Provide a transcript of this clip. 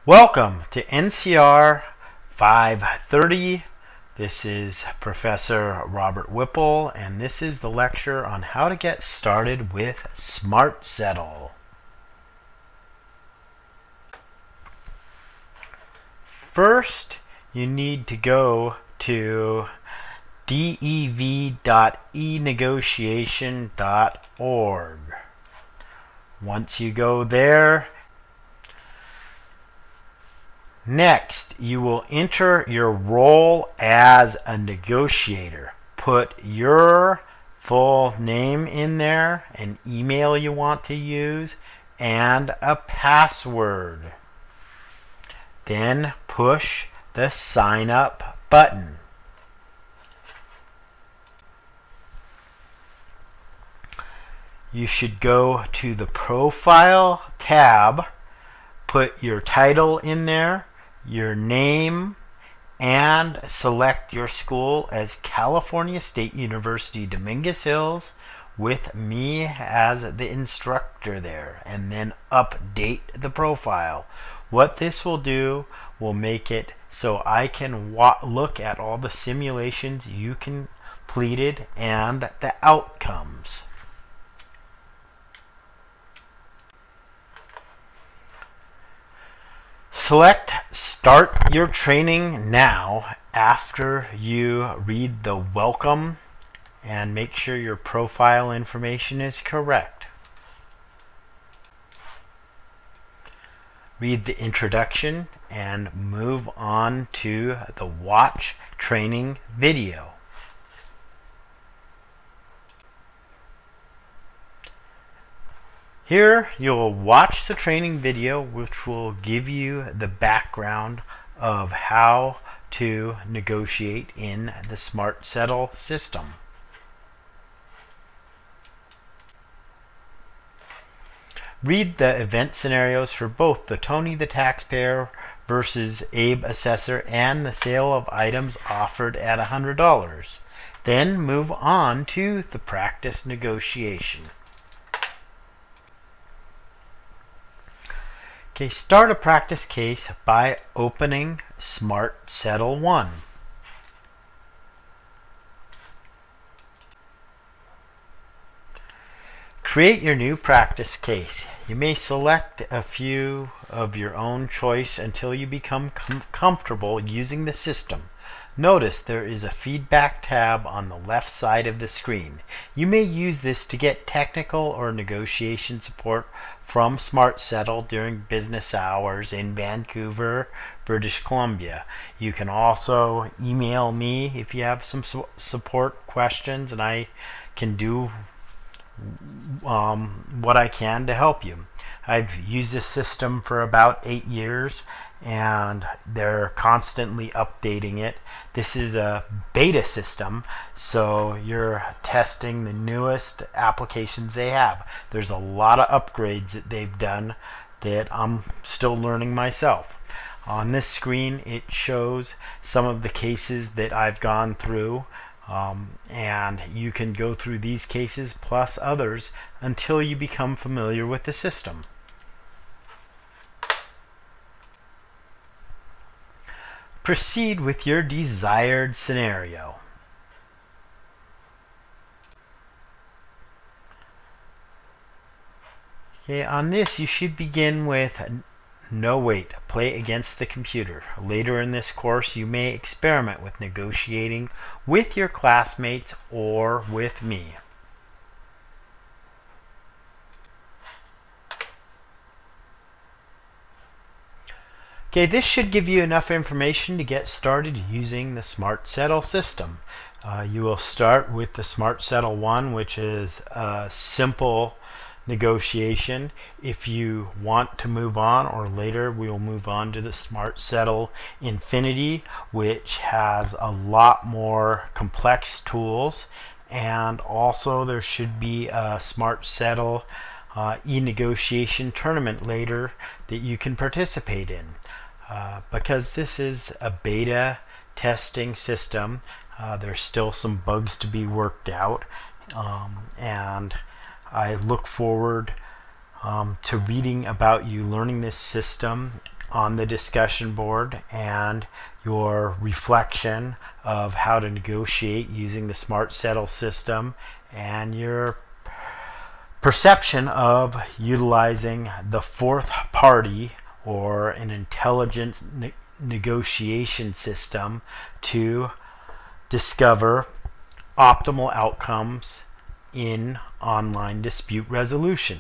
Welcome to NCR 530. This is Professor Robert Whipple, and this is the lecture on how to get started with SmartSettle. First, you need to go to dev.enegotiation.org. Once you go there, next, you will enter your role as a negotiator. Put your full name in there, an email you want to use, and a password. Then push the sign up button. You should go to the Profile tab, put your title in there, your name, and select your school as California State University, Dominguez Hills, with me as the instructor there, and then update the profile. What this will do will make it so I can look at all the simulations you completed and the outcomes. Select Start Your Training Now after you read the welcome and make sure your profile information is correct. Read the introduction and move on to the Watch Training video. Here you'll watch the training video, which will give you the background of how to negotiate in the SmartSettle system. Read the event scenarios for both the Tony the Taxpayer versus Abe Assessor and the sale of items offered at $100. Then move on to the practice negotiation. Okay, start a practice case by opening SmartSettle 1. Create your new practice case. You may select a few of your own choice until you become comfortable using the system. Notice there is a feedback tab on the left side of the screen. You may use this to get technical or negotiation support from SmartSettle during business hours in Vancouver, British Columbia. You can also email me if you have some support questions, and I can do what I can to help you. I've used this system for about 8 years, and they're constantly updating it. This is a beta system, so you're testing the newest applications they have. There's a lot of upgrades that they've done that I'm still learning myself. On this screen it shows some of the cases that I've gone through, and you can go through these cases plus others until you become familiar with the system. Proceed with your desired scenario. Okay, on this you should begin with no wait, play against the computer. Later in this course you may experiment with negotiating with your classmates or with me. Okay, this should give you enough information to get started using the SmartSettle system. You will start with the SmartSettle 1, which is a simple negotiation. If you want to move on, or later we will move on to the SmartSettle Infinity, which has a lot more complex tools, and also there should be a SmartSettle e-negotiation tournament later that you can participate in. Because this is a beta testing system, there's still some bugs to be worked out, and I look forward to reading about you learning this system on the discussion board and your reflection of how to negotiate using the SmartSettle system, and your perception of utilizing the fourth party or an intelligent negotiation system to discover optimal outcomes in online dispute resolution.